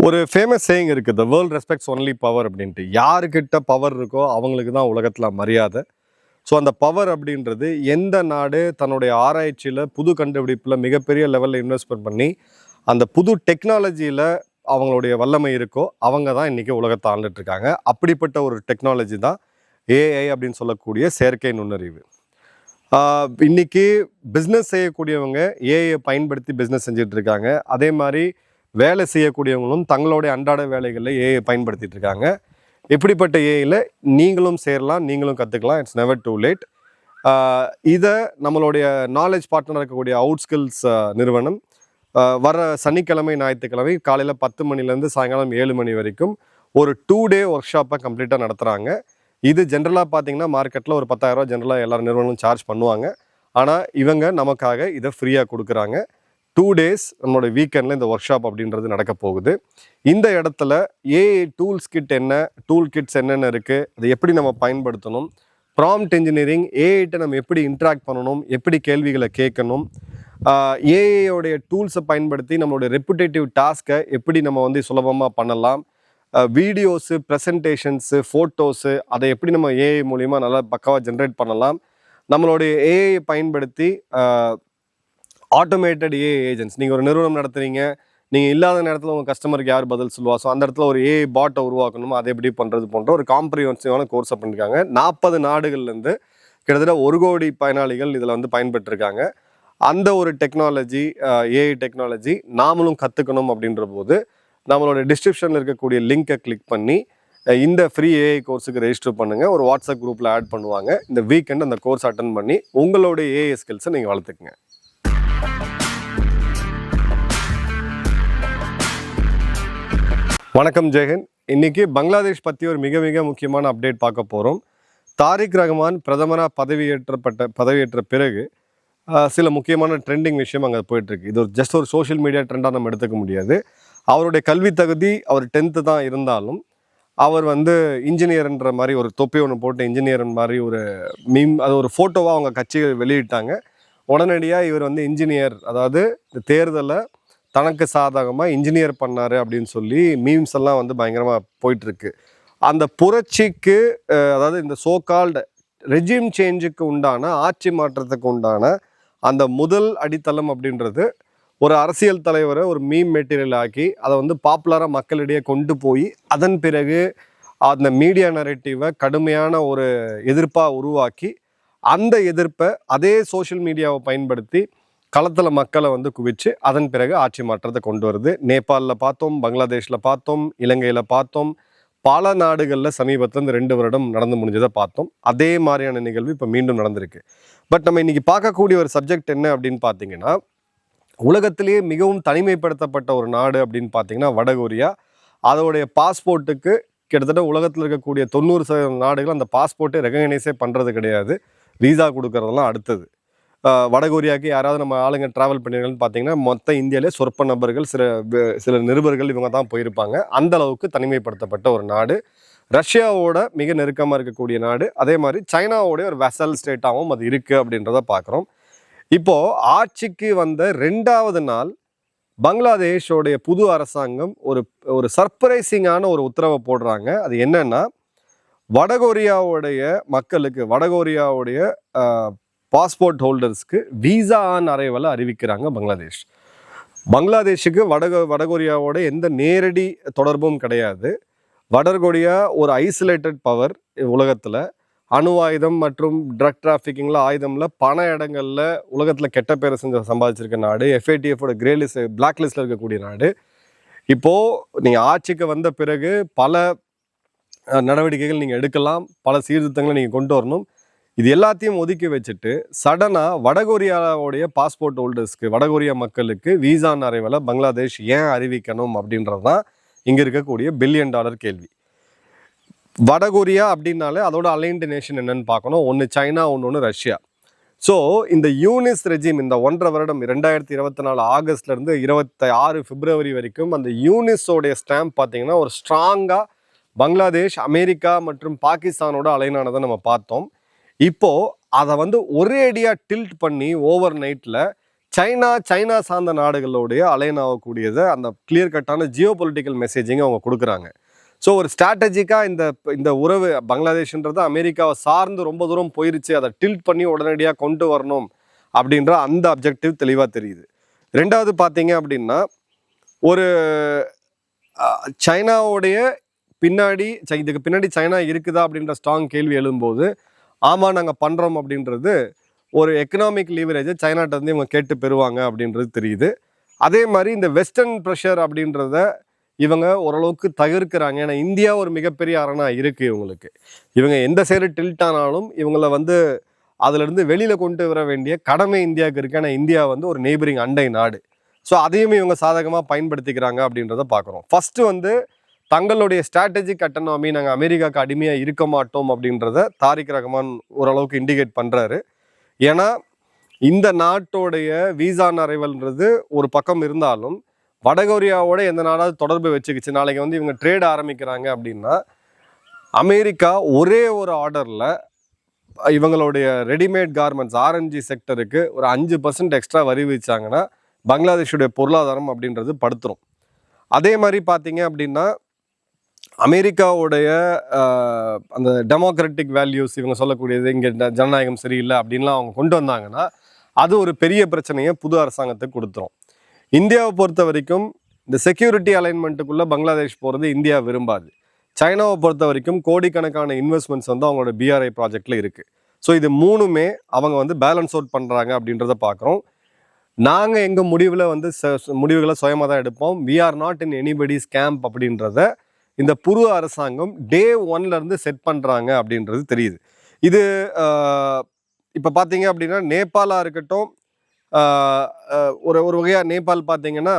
ஒரு famous saying இருக்குது, the world respects only power அப்படின்ட்டு. யாருக்கிட்ட பவர் இருக்கோ அவங்களுக்கு தான் உலகத்தில் மரியாதை. ஸோ அந்த பவர் அப்படின்றது எந்த நாடு தன்னுடைய ஆராய்ச்சியில் புது கண்டுபிடிப்பில் மிகப்பெரிய லெவலில் இன்வெஸ்ட்மெண்ட் பண்ணி அந்த புது டெக்னாலஜியில் அவங்களுடைய வல்லமை இருக்கோ அவங்க தான் இன்றைக்கி உலகத்தை ஆண்டுட்ருக்காங்க. அப்படிப்பட்ட ஒரு டெக்னாலஜி தான் ஏஐ அப்படின்னு சொல்லக்கூடிய செயற்கை நுண்ணறிவு. இன்றைக்கி பிஸ்னஸ் செய்யக்கூடியவங்க ஏஐயை பயன்படுத்தி பிஸ்னஸ் செஞ்சிட்ருக்காங்க. அதே மாதிரி வேலை செய்யக்கூடியவங்களும் தங்களுடைய அன்றாட வேலைகளில் ஏஐ பயன்படுத்திட்டு இருக்காங்க. இப்படிப்பட்ட ஏஐயில் நீங்களும் சேரலாம், நீங்களும் கற்றுக்கலாம். It's never too late. இதை நம்மளுடைய நாலேஜ் பார்ட்னர் இருக்கக்கூடிய அவுட்ஸ்கில்ஸ் நிறுவனம் வர சனிக்கிழமை ஞாயிற்றுக்கிழமை காலையில் 10 மணிலேருந்து சாயங்காலம் 7 மணி வரைக்கும் ஒரு 2 டே ஒர்க் ஷாப்பை கம்ப்ளீட்டாக நடத்துகிறாங்க. இது ஜென்ரலாக பார்த்தீங்கன்னா மார்க்கெட்டில் ஒரு 10,000 ரூபா ஜென்ரலாக எல்லா நிறுவனங்களும் சார்ஜ் பண்ணுவாங்க. ஆனால் இவங்க நமக்காக இதை ஃப்ரீயாக கொடுக்குறாங்க. 2 டேஸ் நம்மளோட வீக்கெண்டில் இந்த ஒர்க் ஷாப் அப்படின்றது நடக்க போகுது. இந்த இடத்துல ஏஐ டூல் கிட்ஸ் என்னென்ன இருக்குது, அதை எப்படி நம்ம பயன்படுத்தணும், ப்ராம்ப்ட் இன்ஜினியரிங், ஏஐட்ட நம்ம எப்படி இன்ட்ராக்ட் பண்ணணும், எப்படி கேள்விகளை கேட்கணும், ஏஐயோடைய டூல்ஸை பயன்படுத்தி நம்மளுடைய ரெப்புடேட்டிவ் டாஸ்க்கை எப்படி நம்ம வந்து சுலபமாக பண்ணலாம், வீடியோஸு, ப்ரெசன்டேஷன்ஸு, ஃபோட்டோஸு அதை எப்படி நம்ம ஏஐ மூலிமா நல்லா பக்காவாக ஜென்ரேட் பண்ணலாம், நம்மளுடைய ஏஐ பயன்படுத்தி ஆட்டோமேட்டட் ஏஐ ஏஜென்ட்ஸ். நீங்கள் ஒரு நிறுவனம் நடத்துகிறீங்க, நீங்கள் இல்லாத நேரத்தில் உங்கள் கஸ்டமருக்கு யார் பதில் சொல்லுவா, ஸோ அந்த இடத்துல ஒரு ஏஐ பாட்டை உருவாக்கணுமோ அதை எப்படி பண்ணுறது போன்ற ஒரு காம்ப்ரிஹென்சிவான கோர்ஸை பண்ணியிருக்காங்க. 40 நாடுகள்லேருந்து கிட்டத்தட்ட 1 கோடி பயனாளிகள் இதில் வந்து பயன்பெற்றிருக்காங்க. அந்த ஒரு டெக்னாலஜி, ஏஐ டெக்னாலஜி நாமளும் கற்றுக்கணும் அப்படின்ற போது நம்மளோட டிஸ்கிரிப்ஷனில் இருக்கக்கூடிய லிங்கை கிளிக் பண்ணி இந்த ஃப்ரீ ஏஐ கோர்ஸுக்கு ரெஜிஸ்டர் பண்ணுங்கள். ஒரு வாட்ஸ்அப் குரூப்பில் ஆட் பண்ணுவாங்க. இந்த வீக்கெண்ட் அந்த கோர்ஸ் அட்டன் பண்ணி உங்களுடைய ஏஐ ஸ்கில்ஸை நீங்கள் வளர்த்துக்குங்க. வணக்கம் ஜெயஹிந்த். இன்னைக்கு பங்களாதேஷ் பற்றி ஒரு மிக மிக முக்கியமான அப்டேட் பார்க்க போகிறோம். தாரிக் ரஹ்மான் பிரதமராக பதவியேற்ற பிறகு சில முக்கியமான ட்ரெண்டிங் விஷயம் அங்கே போயிட்டுருக்கு. இது ஜஸ்ட் ஒரு சோஷியல் மீடியா ட்ரெண்டாக நம்ம எடுத்துக்க முடியாது. அவருடைய கல்வி தகுதி அவர் 10th தான் இருந்தாலும் அவர் வந்து இன்ஜினியர்ன்ற மாதிரி ஒரு தொப்பி ஒன்று போட்டு இன்ஜினியர் மாதிரி ஒரு அது ஒரு ஃபோட்டோவாக அவங்க கட்சிகள் வெளியிட்டாங்க. உடனடியாக இவர் வந்து இன்ஜினியர், அதாவது இந்த தேர்தலை தனக்கு சாதகமாக இன்ஜினியர் பண்ணார் அப்படின்னு சொல்லி மீம்ஸ் எல்லாம் வந்து பயங்கரமாக போயிட்டுருக்கு. அந்த புரட்சிக்கு, அதாவது இந்த சோகால்டு ரெஜிம் சேஞ்சுக்கு உண்டான, ஆட்சி மாற்றத்துக்கு உண்டான அந்த முதல் அடித்தளம் அப்படின்றது ஒரு அரசியல் தலைவரை ஒரு மீம் மெட்டீரியல் ஆக்கி அதை வந்து பாப்புலராக மக்களிடையே கொண்டு போய் அதன் பிறகு அந்த மீடியா நரேட்டிவை கடுமையான ஒரு எதிர்ப்பாக உருவாக்கி அந்த எதிர்ப்பை அதே சோஷியல் மீடியாவை பயன்படுத்தி களத்தில் மக்களை வந்து குவிச்சு அதன் பிறகு ஆட்சி மாற்றத்தை கொண்டு வருது. நேபாளில் பார்த்தோம், பங்களாதேஷில் பார்த்தோம், இலங்கையில் பார்த்தோம், பல நாடுகளில் சமீபத்தில் இந்த 2 வருடம் நடந்து முடிஞ்சதை பார்த்தோம். அதே மாதிரியான நிகழ்வு இப்போ மீண்டும் நடந்திருக்கு. பட் நம்ம இன்னைக்கு பார்க்கக்கூடிய ஒரு சப்ஜெக்ட் என்ன அப்படின்னு பார்த்தீங்கன்னா, உலகத்திலேயே மிகவும் தனிமைப்படுத்தப்பட்ட ஒரு நாடு அப்படின்னு பார்த்தீங்கன்னா வடகொரியா. அதோடைய பாஸ்போர்ட்டுக்கு கிட்டத்தட்ட உலகத்தில் இருக்கக்கூடிய 90% நாடுகள் அந்த பாஸ்போர்ட்டை ரெகக்னைஸே பண்ணுறது கிடையாது. வீசா கொடுக்கறதெல்லாம் அடுத்தது. வடகொரியாவுக்கு யாராவது நம்ம ஆளுங்க ட்ராவல் பண்ணிருக்கீங்கன்னு பார்த்தீங்கன்னா மொத்த இந்தியாவிலே சொற்ப நபர்கள், சில நிருபர்கள் இவங்க தான் போயிருப்பாங்க. அந்த அளவுக்கு தனிமைப்படுத்தப்பட்ட ஒரு நாடு. ரஷ்யாவோட மிக நெருக்கமாக இருக்கக்கூடிய நாடு. அதே மாதிரி சைனாவோடைய ஒரு வெசல் ஸ்டேட்டாகவும் அது இருக்குது அப்படின்றத பார்க்குறோம். இப்போது ஆட்சிக்கு வந்த 2வது நாள் பங்களாதேஷோடைய புது அரசாங்கம் ஒரு சர்ப்ரைசிங்கான ஒரு உத்தரவை போடுறாங்க. அது என்னன்னா, வடகொரியாவுடைய மக்களுக்கு, வடகொரியாவுடைய பாஸ்போர்ட் ஹோல்டர்ஸ்க்கு வீசா ஆன் அரைவலை அறிவிக்கிறாங்க பங்களாதேஷுக்கு வடகொரியாவோட எந்த நேரடி தொடர்பும் கிடையாது. வடகொரியா ஒரு ஐசோலேட்டட் பவர். உலகத்தில் அணு ஆயுதம் மற்றும் ட்ரக் டிராஃபிக்கிங்கில், ஆயுதமில், பண இடங்களில் உலகத்தில் கெட்ட பேரை சம்பாதிச்சிருக்க நாடு. FATFோட கிரே லிஸ்ட், பிளாக் லிஸ்ட்டில் இருக்கக்கூடிய நாடு. இப்போது நீங்கள் ஆட்சிக்கு வந்த பிறகு பல நடவடிக்கைகள் நீங்கள் எடுக்கலாம், பல சீர்திருத்தங்களை நீங்கள் கொண்டு வரணும். இது எல்லாத்தையும் ஒதுக்கி வச்சுட்டு சடனாக வடகொரியாவுடைய பாஸ்போர்ட் ஹோல்டர்ஸ்க்கு, வடகொரியா மக்களுக்கு வீசா அரைவலை பங்களாதேஷ் ஏன் அறிவிக்கணும் அப்படின்றது தான் இங்கே இருக்கக்கூடிய $1 பில்லியன் கேள்வி. வடகொரியா அப்படின்னாலே அதோட அலைன்டு நேஷன் என்னன்னு பார்க்கணும். ஒன்று சைனா, ஒன்று ரஷ்யா. ஸோ இந்த யூனிஸ் ரெஜிம் இந்த 1.5 வருடம் 2024 ஆகஸ்ட்லேருந்து 26 பிப்ரவரி வரைக்கும் அந்த யூனிஸோடைய ஸ்டாம்ப் பார்த்தீங்கன்னா ஒரு ஸ்ட்ராங்காக பங்களாதேஷ், அமெரிக்கா மற்றும் பாகிஸ்தானோட அலைனானதை நம்ம பார்த்தோம். இப்போது அதை வந்து ஒரே அடியாக டில்ட் பண்ணி ஓவர் நைட்டில் சைனா சார்ந்த நாடுகளுடைய அலைன் ஆகக்கூடியதை அந்த கிளியர் கட்டான ஜியோ பொலிட்டிக்கல் மெசேஜிங்க அவங்க கொடுக்குறாங்க. ஸோ ஒரு ஸ்ட்ராட்டஜிக்காக இந்த உறவு பங்களாதேஷ்ன்றது அமெரிக்காவை சார்ந்து ரொம்ப தூரம் போயிருச்சு, அதை டில்ட் பண்ணி உடனடியாக கொண்டு வரணும் அப்படின்ற அந்த அப்ஜெக்டிவ் தெளிவாக தெரியுது. ரெண்டாவது பார்த்தீங்க அப்படின்னா, ஒரு சைனாவுடைய இதுக்கு பின்னாடி சைனா இருக்குதா அப்படின்ற ஸ்ட்ராங் கேள்வி எழும்போது, ஆமாம் நாங்கள் பண்ணுறோம் அப்படின்றது ஒரு எக்கனாமிக் லீவரேஜை சைனாட்ட இருந்து இவங்க கேட்டு பெறுவாங்க அப்படின்றது தெரியுது. அதே மாதிரி இந்த வெஸ்டர்ன் ப்ரெஷர் அப்படின்றத இவங்க ஓரளவுக்கு தவிர்க்கிறாங்க. ஏன்னா இந்தியா ஒரு மிகப்பெரிய அரணா இருக்குது இவங்களுக்கு. இவங்க எந்த சைடு டில்ட் ஆனாலும் இவங்கள அதுலேருந்து வெளியில் கொண்டு வர வேண்டிய கடமை இந்தியாவுக்கு இருக்குது. ஏன்னா இந்தியா ஒரு நெய்பரிங் அண்டை நாடு. ஸோ அதையும் இவங்க சாதகமாக பயன்படுத்திக்கிறாங்க அப்படின்றத பார்க்குறோம். ஃபஸ்ட்டு தங்களுடைய ஸ்ட்ராட்டஜிக் அட்டானமி, நாங்கள் அமெரிக்காவுக்கு அடிமையாக இருக்க மாட்டோம் அப்படின்றத தாரிக் ரஹ்மான் ஓரளவுக்கு இண்டிகேட் பண்ணுறாரு. ஏன்னா இந்த நாட்டோடைய வீசா அரைவல்ன்றது ஒரு பக்கம் இருந்தாலும் வடகொரியாவோட எந்த நாடாவது தொடர்பு வச்சுக்கிச்சு, நாளைக்கு இவங்க ட்ரேட் ஆரம்பிக்கிறாங்க அப்படின்னா அமெரிக்கா ஒரே ஒரு ஆர்டரில் இவங்களுடைய ரெடிமேட் கார்மெண்ட்ஸ் ஆர்என்ஜி செக்டருக்கு ஒரு 5% எக்ஸ்ட்ரா வரி விதிச்சாங்கன்னா பங்களாதேஷுடைய பொருளாதாரம் அப்படின்றது படுத்துரும். அதே மாதிரி பார்த்தீங்க அப்படின்னா அமெரிக்காவுடைய அந்த டெமோக்ராட்டிக் வேல்யூஸ் இவங்க சொல்லக்கூடியது இங்கே ஜனநாயகம் சரியில்லை அப்படின்லாம் அவங்க கொண்டு வந்தாங்கன்னா அது ஒரு பெரிய பிரச்சனையை புது அரசாங்கத்துக்கு கொடுத்துரும். இந்தியாவை பொறுத்த வரைக்கும் இந்த செக்யூரிட்டி அலைன்மெண்ட்டுக்குள்ளே பங்களாதேஷ் போகிறது இந்தியா விரும்பாது. சைனாவை பொறுத்த வரைக்கும் கோடிக்கணக்கான இன்வெஸ்ட்மெண்ட்ஸ் அவங்களோட பிஆர்ஐ ப்ராஜெக்டில் இருக்குது. ஸோ இது மூணுமே அவங்க பேலன்ஸ் அவுட் பண்ணுறாங்க அப்படின்றத பார்க்குறோம். நாங்கள் எங்கள் முடிவுகளை சுயமாக தான் எடுப்போம். We are not in anybody's camp அப்படின்றத இந்த புது அரசாங்கம் டே 1லேருந்து செட் பண்ணுறாங்க அப்படின்றது தெரியுது. இது இப்போ பார்த்தீங்க அப்படின்னா நேபாளாக இருக்கட்டும், ஒரு வகையாக நேபாள் பார்த்தீங்கன்னா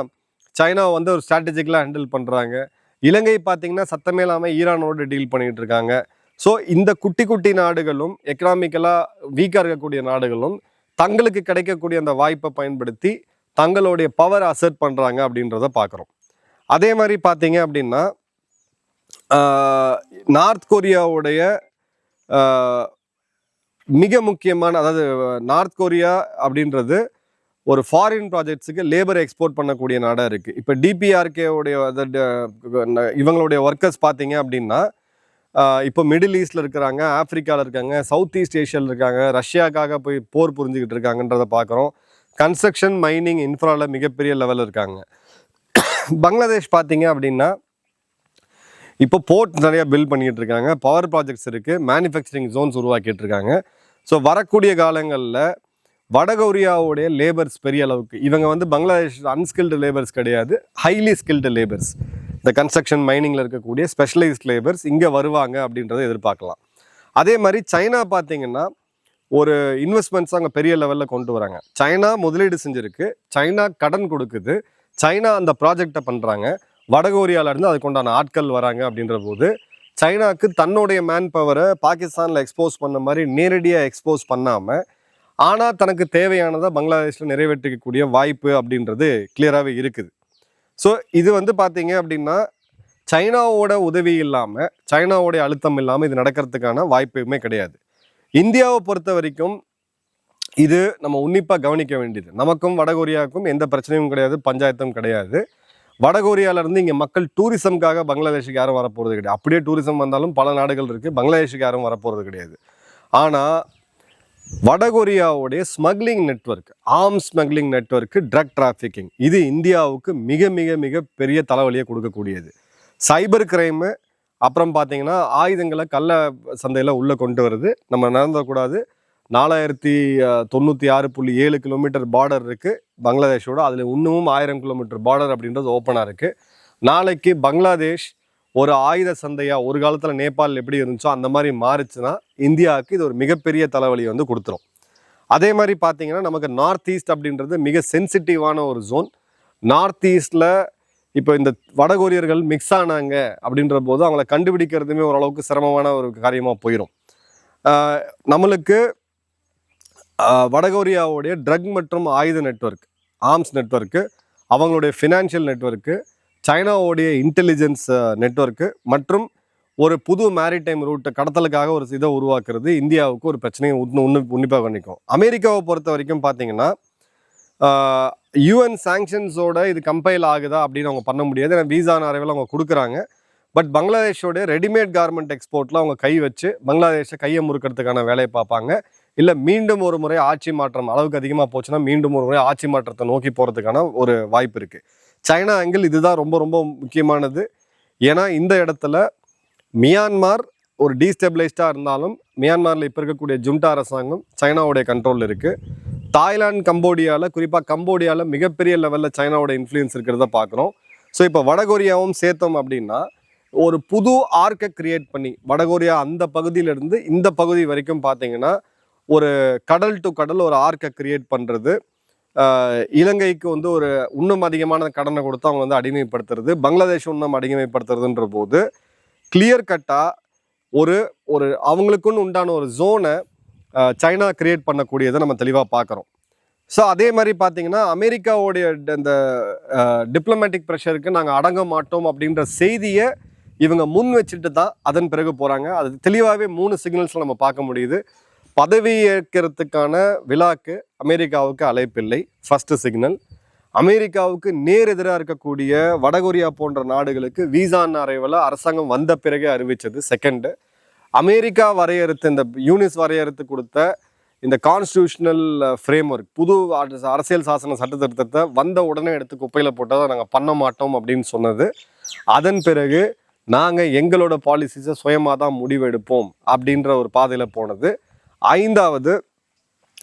சைனாவை ஒரு ஸ்ட்ராட்டஜிக்கலாக ஹேண்டில் பண்ணுறாங்க. இலங்கை பார்த்தீங்கன்னா சத்தமே இல்லாமல் ஈரானோடு டீல் பண்ணிகிட்டு இருக்காங்க. ஸோ இந்த குட்டி நாடுகளும் எக்கனாமிக்கலாக வீக்காக இருக்கக்கூடிய நாடுகளும் தங்களுக்கு கிடைக்கக்கூடிய அந்த வாய்ப்பை பயன்படுத்தி தங்களுடைய பவர் அசர்ட் பண்ணுறாங்க அப்படின்றத பார்க்குறோம். அதே மாதிரி பார்த்தீங்க அப்படின்னா நார்த் கொரியாவுடைய மிக முக்கியமான, அதாவது நார்த் கொரியா அப்படின்றது ஒரு ஃபாரின் ப்ராஜெக்ட்ஸுக்கு லேபர் எக்ஸ்போர்ட் பண்ணக்கூடிய நாடாக இருக்குது. இப்போ டிபிஆர்கேவுடைய இவங்களுடைய ஒர்க்கர்ஸ் பார்த்தீங்க அப்படின்னா இப்போ மிடில் ஈஸ்டில் இருக்கிறாங்க, ஆப்பிரிக்காவில் இருக்காங்க, சவுத் ஈஸ்ட் ஏஷியாவில் இருக்காங்க, ரஷ்யாவுக்காக போய் போர் புரிஞ்சுக்கிட்டு இருக்காங்கன்றதை பார்க்குறோம். கன்ஸ்ட்ரக்ஷன், மைனிங், இன்ஃப்ராவில் மிகப்பெரிய லெவலில் இருக்காங்க. பங்களாதேஷ் பார்த்தீங்க அப்படின்னா இப்போ போர்ட் நிறையா பில்ட் பண்ணிக்கிட்டு இருக்காங்க, பவர் ப்ராஜெக்ட்ஸ் இருக்குது, மேனுஃபேக்சரிங் ஜோன்ஸ் உருவாக்கிட்டு இருக்காங்க. ஸோ வரக்கூடிய காலங்களில் வடகொரியாவுடைய லேபர்ஸ் பெரிய அளவுக்கு இவங்க பங்களாதேஷ் அன்ஸ்கில்டு லேபர்ஸ் கிடையாது, ஹைலி ஸ்கில்டு லேபர்ஸ், இந்த கன்ஸ்ட்ரக்ஷன் மைனிங்கில் இருக்கக்கூடிய ஸ்பெஷலைஸ்ட் லேபர்ஸ் இங்கே வருவாங்க அப்படின்றத எதிர்பார்க்கலாம். அதே மாதிரி சைனா பார்த்தீங்கன்னா ஒரு இன்வெஸ்ட்மெண்ட்ஸ் அங்கே பெரிய லெவலில் கொண்டு வராங்க. சைனா முதலீடு செஞ்சுருக்கு, சைனா கடன் கொடுக்குது, சைனா அந்த ப்ராஜெக்டை பண்ணுறாங்க, வடகொரியாவிலேருந்து அதுக்குண்டான ஆட்கள் வராங்க. அப்படின்ற போது சைனாவுக்கு தன்னுடைய மேன் பவரை பாகிஸ்தானில் எக்ஸ்போஸ் பண்ண மாதிரி நேரடியாக எக்ஸ்போஸ் பண்ணாமல் ஆனால் தனக்கு தேவையானதை பங்களாதேஷில் நிறைவேற்றிக்கக்கூடிய வாய்ப்பு அப்படின்றது கிளியராகவே இருக்குது. ஸோ இது பார்த்தீங்க அப்படின்னா சைனாவோட உதவி இல்லாமல், சைனாவோடைய அழுத்தம் இல்லாமல் இது நடக்கிறதுக்கான வாய்ப்புமே கிடையாது. இந்தியாவை பொறுத்த வரைக்கும் இது நம்ம உன்னிப்பாக கவனிக்க வேண்டியது. நமக்கும் வடகொரியாவுக்கும் எந்த பிரச்சனையும் கிடையாது, பஞ்சாயத்தும் கிடையாது. வடகொரியாவிலேருந்து இங்கே மக்கள் டூரிசம்காக பங்களாதேஷுக்கு யாரும் வரப்போகிறது கிடையாது. அப்படியே டூரிசம் வந்தாலும் பல நாடுகள் இருக்குது, பங்களாதேஷுக்கு யாரும் வரப்போகிறது கிடையாது. ஆனால் வடகொரியாவுடைய smuggling network, arms smuggling network, drug trafficking, இது இந்தியாவுக்கு மிக மிக மிக பெரிய தலைவலியை கொடுக்கக்கூடியது. சைபர் கிரைமு, அப்புறம் பார்த்தீங்கன்னா ஆயுதங்களை கள்ள சந்தையில் உள்ளே கொண்டு வருது. நம்ம நடந்துடக்கூடாது. 4096.7 கிலோமீட்டர் பார்டர் இருக்குது பங்களாதேஷோட. அதில் இன்னமும் 1000 கிலோமீட்டர் பார்டர் அப்படின்றது ஓப்பனாக இருக்குது. நாளைக்கு பங்களாதேஷ் ஒரு ஆயுத சந்தையாக ஒரு காலத்தில் நேபாள் எப்படி இருந்துச்சோ அந்த மாதிரி மாறிச்சுன்னா இந்தியாவுக்கு இது ஒரு மிகப்பெரிய தலைவலி கொடுத்துரும். அதே மாதிரி பார்த்தீங்கன்னா நமக்கு நார்த் ஈஸ்ட் அப்படின்றது மிக சென்சிட்டிவான ஒரு ஜோன். நார்த் ஈஸ்டில் இப்போ இந்த வடகொரியர்கள் மிக்ஸ் ஆனாங்க அப்படின்ற போது அவங்கள கண்டுபிடிக்கிறதுமே ஓரளவுக்கு சிரமமான ஒரு காரியமாக போயிடும். நம்மளுக்கு வடகொரியாவுடைய ட்ரக் மற்றும் ஆயுத நெட்வொர்க், ஆர்ம்ஸ் நெட்வொர்க்கு, அவங்களுடைய ஃபினான்ஷியல் நெட்வொர்க்கு, சைனாவுடைய இன்டெலிஜென்ஸ் நெட்வொர்க்கு மற்றும் ஒரு புது மேரிடைம் ரூட்டை கடத்தலுக்காக ஒரு இதை உருவாக்குறது இந்தியாவுக்கு ஒரு பிரச்சனையை உன்னிப்பாக கவனிக்கும். அமெரிக்காவை பொறுத்த வரைக்கும் பார்த்தீங்கன்னா யூஎன் சாங்ஷன்ஸோட இது கம்பைல் ஆகுதா அப்படின்னு அவங்க பண்ண முடியாது. ஏன்னா விசான அரைவில் அவங்க கொடுக்குறாங்க. பட் பங்களாதேஷோடைய ரெடிமேட் கார்மெண்ட் எக்ஸ்போர்ட்டில் அவங்க கை வச்சு பங்களாதேஷை கையை முறுக்கிறதுக்கான வேலையை பார்ப்பாங்க. இல்லை மீண்டும் ஒரு முறை ஆட்சி மாற்றம் அளவுக்கு அதிகமாக போச்சுன்னா மீண்டும் ஒரு முறை ஆட்சி மாற்றத்தை நோக்கி போகிறதுக்கான ஒரு வாய்ப்பு இருக்குது. சைனா ஆங்கிள் இதுதான் ரொம்ப ரொம்ப முக்கியமானது. ஏன்னா இந்த இடத்துல மியான்மார் ஒரு டீஸ்டெபிளைஸ்டாக இருந்தாலும் மியான்மாரில் இப்போ இருக்கக்கூடிய ஜுண்டா அரசாங்கம் சைனாவுடைய கண்ட்ரோலில் இருக்குது. தாய்லாந்து, கம்போடியாவில், குறிப்பாக கம்போடியாவில் மிகப்பெரிய லெவலில் சைனாவோட இன்ஃப்ளூயன்ஸ் இருக்கிறத பார்க்குறோம். ஸோ இப்போ வடகொரியாவும் சேர்த்தோம் அப்படின்னா ஒரு புது ஆர்க்கை கிரியேட் பண்ணி வடகொரியா அந்த பகுதியிலிருந்து இந்த பகுதி வரைக்கும் பார்த்தீங்கன்னா ஒரு கடல் டு கடல் ஒரு ஆர்க்கை கிரியேட் பண்ணுறது, இலங்கைக்கு வந்து ஒரு இன்னும் அதிகமான கடனை கொடுத்து அவங்க வந்து அடிமைப்படுத்துறது, பங்களாதேஷ் இன்னும் அடிமைப்படுத்துறதுன்ற போது கிளியர் கட்டாக ஒரு ஒரு அவங்களுக்குன்னு உண்டான ஒரு ஜோனை சைனா கிரியேட் பண்ணக்கூடியதை நம்ம தெளிவாக பார்க்குறோம். ஸோ அதே மாதிரி பார்த்தீங்கன்னா அமெரிக்காவோடைய இந்த டிப்ளமேட்டிக் ப்ரெஷருக்கு நாங்கள் அடங்க மாட்டோம் அப்படின்ற செய்தியை இவங்க முன் வச்சுட்டு தான் அதன் பிறகு போகிறாங்க. அது தெளிவாகவே 3 சிக்னல்ஸில் நம்ம பார்க்க முடியுது. பதவி ஏற்கிறதுக்கான விழாக்கு அமெரிக்காவுக்கு அழைப்பில்லை, ஃபர்ஸ்ட் சிக்னல். அமெரிக்காவுக்கு நேர் எதிராக இருக்கக்கூடிய வடகொரியா போன்ற நாடுகளுக்கு விசான் அரைவில் அரசாங்கம் வந்த பிறகே அறிவித்தது செகண்டு. அமெரிக்கா வரையறுத்து இந்த யூனிஸ் வரையறுத்து கொடுத்த இந்த கான்ஸ்டியூஷனல் ஃப்ரேம் ஒர்க், புது அரசியல் சாசன சட்டத்திருத்தத்தை வந்த உடனே எடுத்து குப்பையில் போட்டதை நாங்கள் பண்ண மாட்டோம் அப்படின்னு சொன்னது. அதன் பிறகு நாங்கள் எங்களோட பாலிசிஸை சுயமாக தான் முடிவெடுப்போம் அப்படின்ற ஒரு பாதையில் போனது. 5வது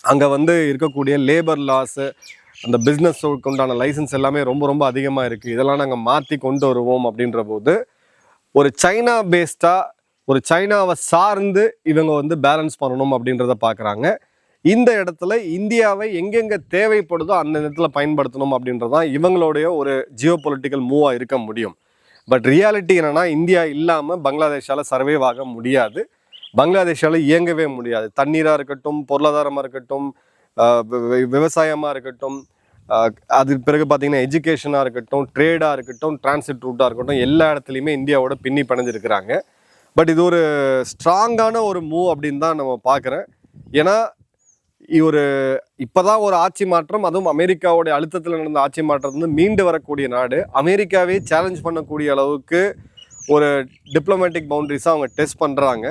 அங்கே வந்து இருக்கக்கூடிய லேபர் லாஸு, அந்த பிஸ்னஸுக்கு உண்டான லைசன்ஸ் எல்லாமே ரொம்ப ரொம்ப அதிகமாக இருக்குது, இதெல்லாம் நாங்கள் மாற்றி கொண்டு வருவோம் அப்படின்ற போது ஒரு சைனா பேஸ்டாக ஒரு சைனாவை சார்ந்து இவங்க வந்து பேலன்ஸ் பண்ணணும் அப்படின்றத பார்க்குறாங்க. இந்த இடத்துல இந்தியாவை எங்கெங்கே தேவைப்படுதோ அந்த இடத்துல பயன்படுத்தணும் அப்படின்றதான் இவங்களுடைய ஒரு ஜியோ பொலிட்டிக்கல் மூவாக இருக்க முடியும். பட் ரியாலிட்டி என்னென்னா இந்தியா இல்லாமல் பங்களாதேஷால் சர்வைவ் ஆக முடியாது, பங்களாதேஷால் இயங்கவே முடியாது. தண்ணீராக இருக்கட்டும், பொருளாதாரமாக இருக்கட்டும், விவசாயமாக இருக்கட்டும், அது பிறகு பார்த்தீங்கன்னா எஜுகேஷனாக இருக்கட்டும், ட்ரேடாக இருக்கட்டும், டிரான்சிட் ரூட்டாக இருக்கட்டும், எல்லா இடத்துலையுமே இந்தியாவோட பின்னி பிணைஞ்சிருக்கிறாங்க. பட் இது ஒரு ஸ்ட்ராங்கான ஒரு மூவ் அப்படின்னு தான் நம்ம பார்க்குறேன். ஏன்னா ஒரு இப்போதான் ஒரு ஆட்சி மாற்றம், அதுவும் அமெரிக்காவுடைய அழுத்தத்தில் நடந்த ஆட்சி மாற்றம் வந்து மீண்டு வரக்கூடிய நாடு, அமெரிக்காவே சேலஞ்ச் பண்ணக்கூடிய அளவுக்கு ஒரு டிப்ளமேட்டிக் பவுண்டரிஸாக அவங்க டெஸ்ட் பண்ணுறாங்க.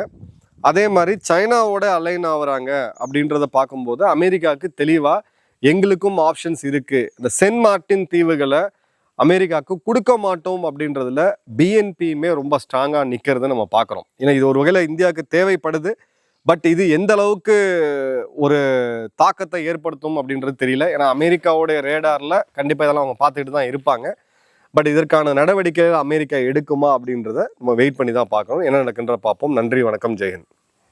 அதே மாதிரி சைனாவோட அலைன் ஆகுறாங்க அப்படின்றத பார்க்கும்போது அமெரிக்காவுக்கு தெளிவாக எங்களுக்கும் ஆப்ஷன்ஸ் இருக்குது, இந்த சென்ட் மார்ட்டின் தீவுகளை அமெரிக்காவுக்கு கொடுக்க மாட்டோம் அப்படின்றதுல பிஎன்பியுமே ரொம்ப ஸ்ட்ராங்காக நிற்கிறத நம்ம பார்க்குறோம். ஏன்னா இது ஒரு வகையில் இந்தியாவுக்கு தேவைப்படுது. பட் இது எந்த அளவுக்கு ஒரு தாக்கத்தை ஏற்படுத்தும் அப்படின்றது தெரியல. ஏன்னா அமெரிக்காவோடைய ரேடாரில் கண்டிப்பாக இதெல்லாம் அவங்க பார்த்துக்கிட்டு தான் இருப்பாங்க. பட் இதற்கான நடவடிக்கைகள் அமெரிக்கா எடுக்குமா அப்படின்றத நம்ம வெயிட் பண்ணி தான் பார்க்கணும். என்ன நடக்குன்ற பார்ப்போம். நன்றி, வணக்கம், ஜெயஹிந்த்.